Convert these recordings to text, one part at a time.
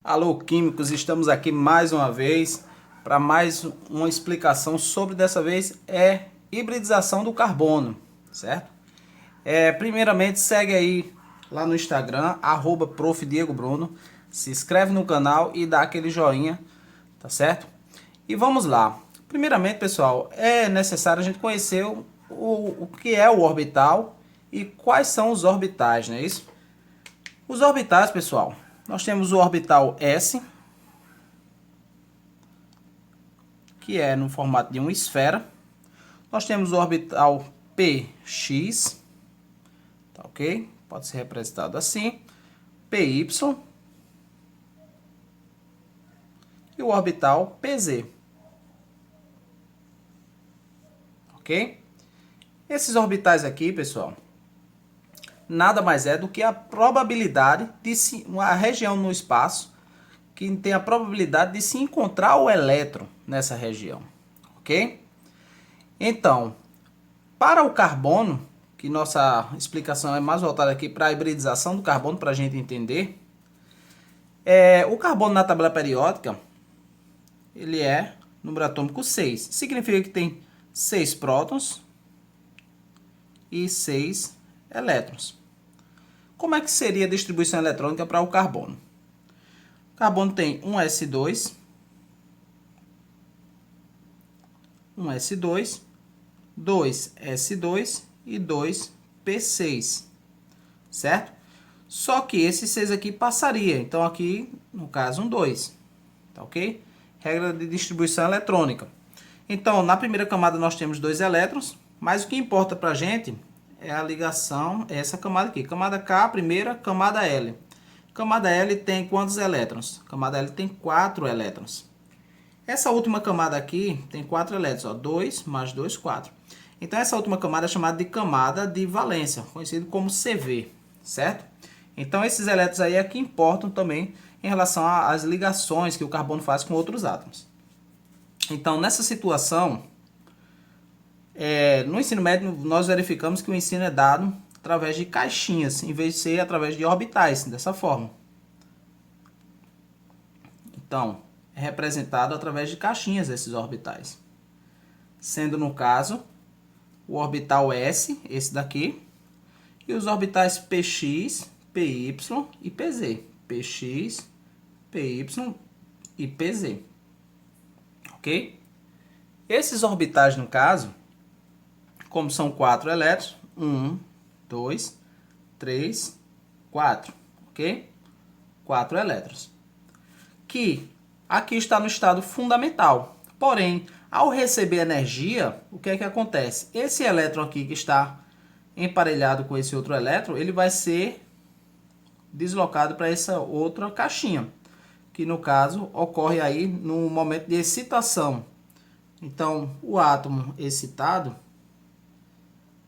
Alô, químicos, estamos aqui mais uma vez para mais uma explicação sobre, dessa vez, hibridização do carbono, certo? Primeiramente, segue aí lá no Instagram, @Prof. Diego Bruno, se inscreve no canal e dá aquele joinha, tá certo? E vamos lá. Primeiramente, pessoal, é necessário a gente conhecer o que é o orbital e quais são os orbitais, não é isso? Os orbitais, pessoal, nós temos o orbital S, que é no formato de uma esfera. Nós temos o orbital PX, tá ok? Pode ser representado assim. PY e o orbital PZ, ok? Esses orbitais aqui, pessoal, nada mais é do que a probabilidade de uma região no espaço que tem a probabilidade de se encontrar o elétron nessa região, ok? Então, para o carbono, que nossa explicação é mais voltada aqui para a hibridização do carbono, para a gente entender, o carbono na tabela periódica, ele é número atômico 6. Significa que tem 6 prótons e 6 elétrons. Como é que seria a distribuição eletrônica para o carbono? O carbono tem um S2, dois S2 e 2 P6, certo? Só que esse 6 aqui passaria, então aqui, no caso, um 2, tá ok? Regra de distribuição eletrônica. Então, na primeira camada nós temos 2 elétrons, mas o que importa para a gente é a ligação, essa camada aqui. Camada K, primeira, camada L. Camada L tem quantos elétrons? Camada L tem 4 elétrons. Essa última camada aqui tem 4 elétrons, ó, 2 mais 2, 4. Então, essa última camada é chamada de camada de valência, conhecido como CV, certo? Então, esses elétrons aí é que importam também em relação às ligações que o carbono faz com outros átomos. Então, nessa situação, no ensino médio, nós verificamos que o ensino é dado através de caixinhas, em vez de ser através de orbitais, dessa forma. Então, é representado através de caixinhas esses orbitais. Sendo, no caso, o orbital S, esse daqui, e os orbitais PX, PY e PZ. PX, PY e PZ. Ok? Esses orbitais, no caso, como são 4 elétrons, 1, 2, 3, 4, ok? 4 elétrons. Que aqui está no estado fundamental. Porém, ao receber energia, o que é que acontece? Esse elétron aqui que está emparelhado com esse outro elétron, ele vai ser deslocado para essa outra caixinha, que no caso ocorre aí no momento de excitação. Então, o átomo excitado,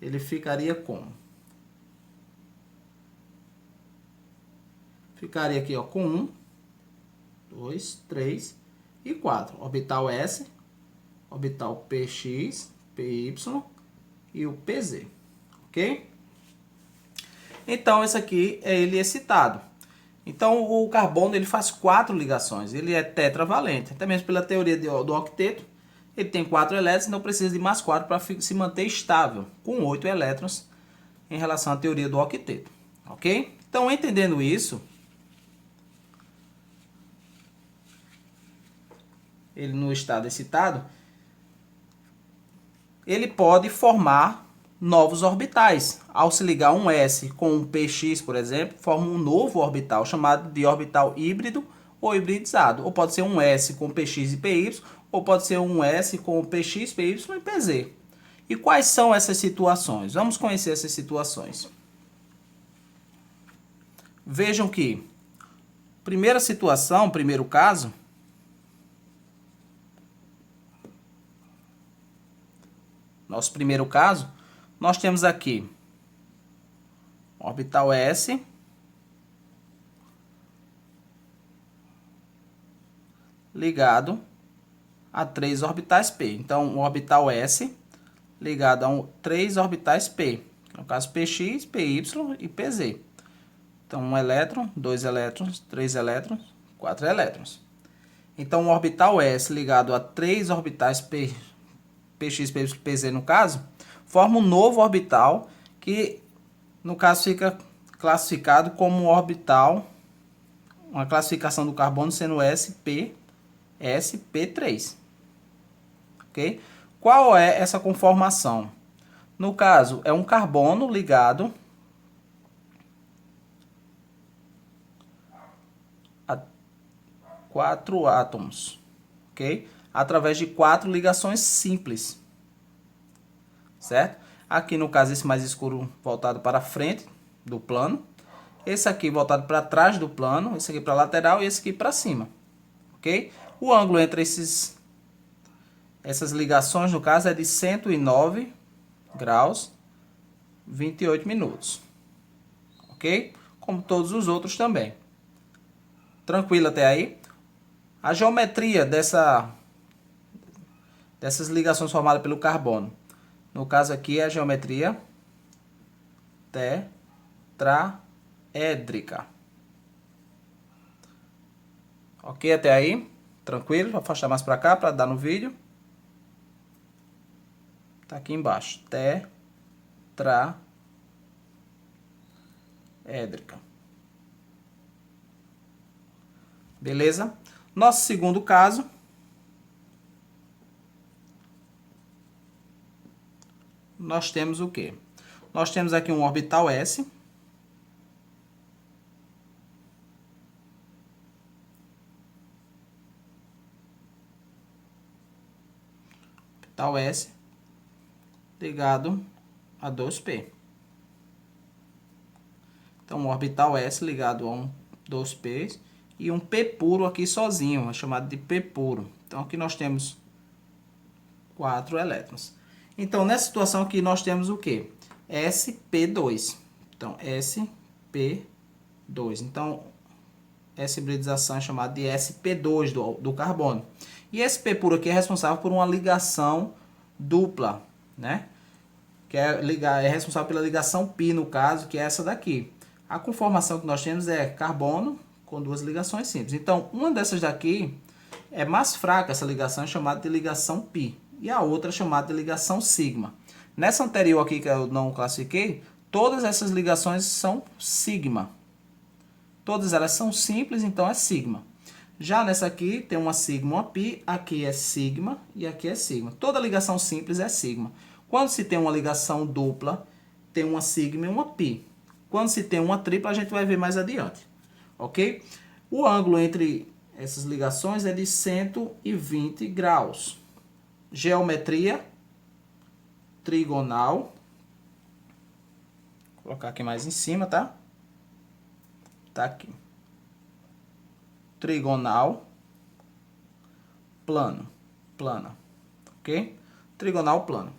ele ficaria como? Ficaria aqui, ó, com 1, 2, 3 e 4. Orbital S, orbital PX, PY e o PZ, ok? Então, esse aqui é ele excitado. Então, o carbono ele faz 4 ligações. Ele é tetravalente. Até mesmo pela teoria do octeto, ele tem 4 elétrons, então precisa de mais 4 para se manter estável, com 8 elétrons em relação à teoria do octeto. Ok? Então, entendendo isso, ele no estado excitado, ele pode formar novos orbitais. Ao se ligar um S com um PX, por exemplo, forma um novo orbital chamado de orbital híbrido ou hibridizado. Ou pode ser um S com PX e PY, ou pode ser um S com PX, PY e PZ. E quais são essas situações? Vamos conhecer essas situações. Vejam que, primeira situação, primeiro caso, nosso primeiro caso, nós temos aqui orbital S ligado a 3 orbitais P. Então, o orbital S ligado a 3 orbitais P, no caso PX, PY e PZ. Então, 1 elétron, 2 elétrons, 3 elétrons, 4 elétrons. Então, o orbital S ligado a 3 orbitais Px, Pz no caso, forma um novo orbital que, no caso, fica classificado como um orbital, uma classificação do carbono sendo sp3. Ok? Qual é essa conformação? No caso, é um carbono ligado a 4 átomos, ok? Através de 4 ligações simples, certo? Aqui no caso esse mais escuro voltado para frente do plano, esse aqui voltado para trás do plano, esse aqui para lateral e esse aqui para cima, ok? O ângulo entre essas ligações no caso é de 109 graus 28 minutos, ok? Como todos os outros também. Tranquilo até aí? A geometria dessas ligações formadas pelo carbono. No caso aqui é a geometria tetraédrica. Ok até aí? Tranquilo? Vou afastar mais para cá para dar no vídeo. Tá aqui embaixo. Tetraédrica. Beleza? Nosso segundo caso. Nós temos o quê? Nós temos aqui um orbital S. Orbital S ligado a 2p. Então, um orbital S ligado a um 2p e um p puro aqui sozinho, é chamado de p puro. Então, aqui nós temos 4 elétrons. Então, nessa situação aqui, nós temos o quê? sp2. Então, sp2. Então, essa hibridização é chamada de sp2 do carbono. E esse p puro aqui é responsável por uma ligação dupla, né? Que é responsável pela ligação π, no caso, que é essa daqui. A conformação que nós temos é carbono com 2 ligações simples. Então, uma dessas daqui é mais fraca, essa ligação é chamada de ligação π. E a outra é chamada de ligação sigma. Nessa anterior aqui que eu não classifiquei, todas essas ligações são sigma. Todas elas são simples, então é sigma. Já nessa aqui tem uma sigma, uma π, aqui é sigma e aqui é sigma. Toda ligação simples é sigma. Quando se tem uma ligação dupla, tem uma sigma e uma π. Quando se tem uma tripla, a gente vai ver mais adiante. Ok? O ângulo entre essas ligações é de 120 graus. Geometria trigonal. Vou colocar aqui mais em cima, tá? Tá aqui. Trigonal plana, ok? Trigonal plano,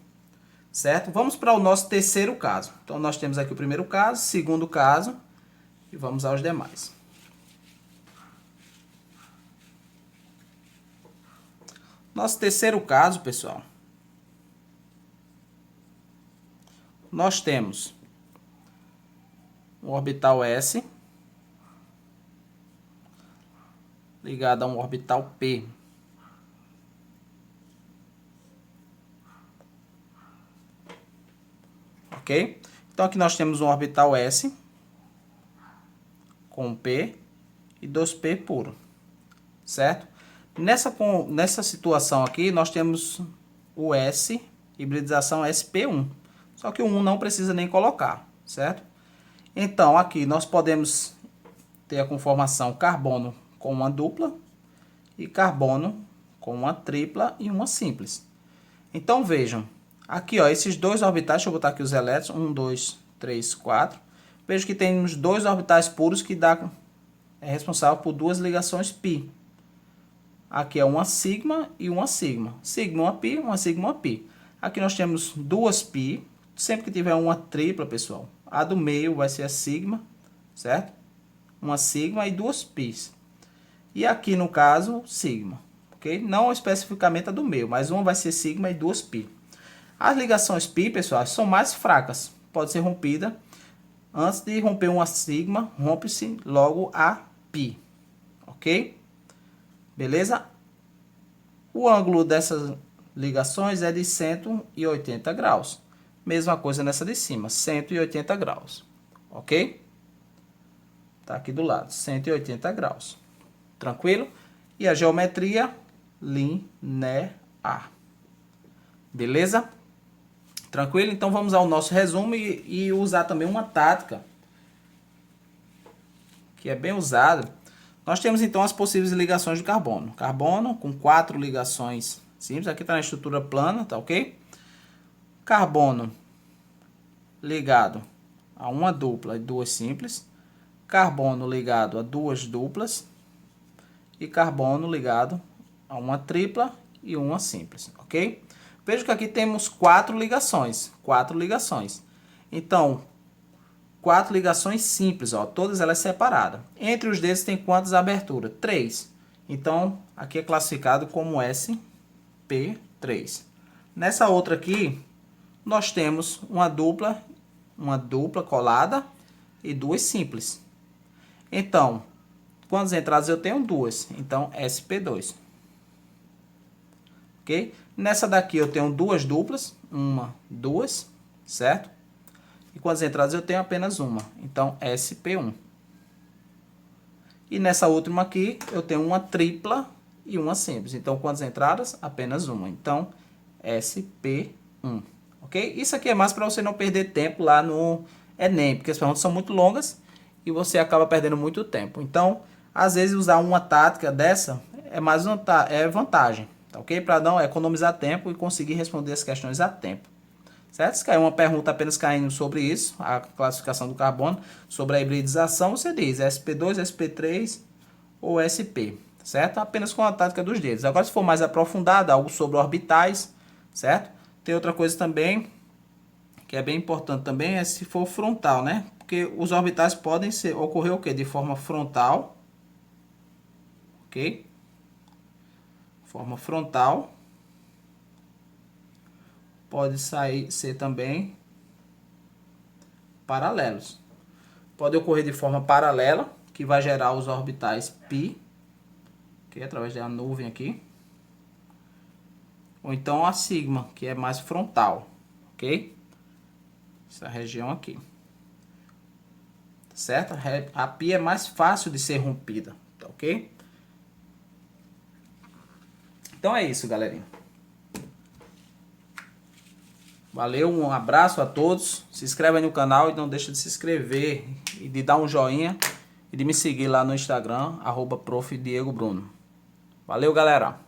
certo? Vamos para o nosso terceiro caso. Então, nós temos aqui o primeiro caso, segundo caso, e vamos aos demais. Nosso terceiro caso, pessoal, nós temos um orbital S ligado a um orbital P. Ok? Então, aqui nós temos um orbital S com P e 2P puro, certo? Nessa situação aqui, nós temos o S, hibridização sp1. Só que o 1 não precisa nem colocar, certo? Então, aqui nós podemos ter a conformação carbono com uma dupla e carbono com uma tripla e uma simples. Então, vejam. Aqui, ó, esses dois orbitais, deixa eu botar aqui os elétrons, 1, 2, 3, 4. Vejo que temos dois orbitais puros que é responsável por 2 ligações π. Aqui é uma sigma e uma sigma. Sigma, uma π, uma sigma, uma π. Aqui nós temos 2 π. Sempre que tiver uma tripla, pessoal, a do meio vai ser a sigma, certo? Uma sigma e 2 π's. E aqui, no caso, sigma, ok? Não especificamente a do meio, mas uma vai ser sigma e 2 π. As ligações π, pessoal, são mais fracas. Pode ser rompida. Antes de romper uma sigma, rompe-se logo a π. ok? Beleza? O ângulo dessas ligações é de 180 graus. Mesma coisa nessa de cima, 180 graus, ok? Tá aqui do lado, 180 graus. Tranquilo? E a geometria linear. Beleza? Tranquilo? Então vamos ao nosso resumo e usar também uma tática que é bem usada. Nós temos então as possíveis ligações de carbono. Carbono com 4 ligações simples. Aqui está na estrutura plana, tá ok? Carbono ligado a uma dupla e 2 simples. Carbono ligado a 2 duplas. E carbono ligado a uma tripla e uma simples, ok? Veja que aqui temos 4 ligações. 4 ligações. Então, 4 ligações simples, ó, todas elas separadas. Entre os dedos tem quantas aberturas? 3. Então, aqui é classificado como SP3. Nessa outra aqui, nós temos uma dupla colada e 2 simples. Então, quantas entradas eu tenho? 2. Então, SP2. Ok? Nessa daqui eu tenho 2 duplas. 1, 2, certo? E quantas entradas eu tenho? Apenas uma. Então, SP1. E nessa última aqui, eu tenho uma tripla e uma simples. Então, quantas entradas? Apenas uma. Então, SP1. Ok? Isso aqui é mais para você não perder tempo lá no Enem, porque as perguntas são muito longas e você acaba perdendo muito tempo. Então, às vezes, usar uma tática dessa é mais vantagem. Tá ok? Para não economizar tempo e conseguir responder as questões a tempo. Certo? Se cair uma pergunta apenas caindo sobre isso, a classificação do carbono, sobre a hibridização, você diz SP2, SP3 ou SP, certo? Apenas com a tática dos dedos. Agora, se for mais aprofundado, algo sobre orbitais, certo? Tem outra coisa também, que é bem importante também, é se for frontal, né? Porque os orbitais podem ocorrer o quê? De forma frontal, ok? Forma frontal. Pode ser também paralelos. Pode ocorrer de forma paralela, que vai gerar os orbitais π, que é através da nuvem aqui. Ou então a sigma, que é mais frontal, ok? Essa região aqui. Certo? A π é mais fácil de ser rompida, tá ok? Então é isso, galerinha. Valeu, um abraço a todos. Se inscreve aí no canal e não deixa de se inscrever e de dar um joinha e de me seguir lá no Instagram, @prof. Diego Bruno. Valeu, galera!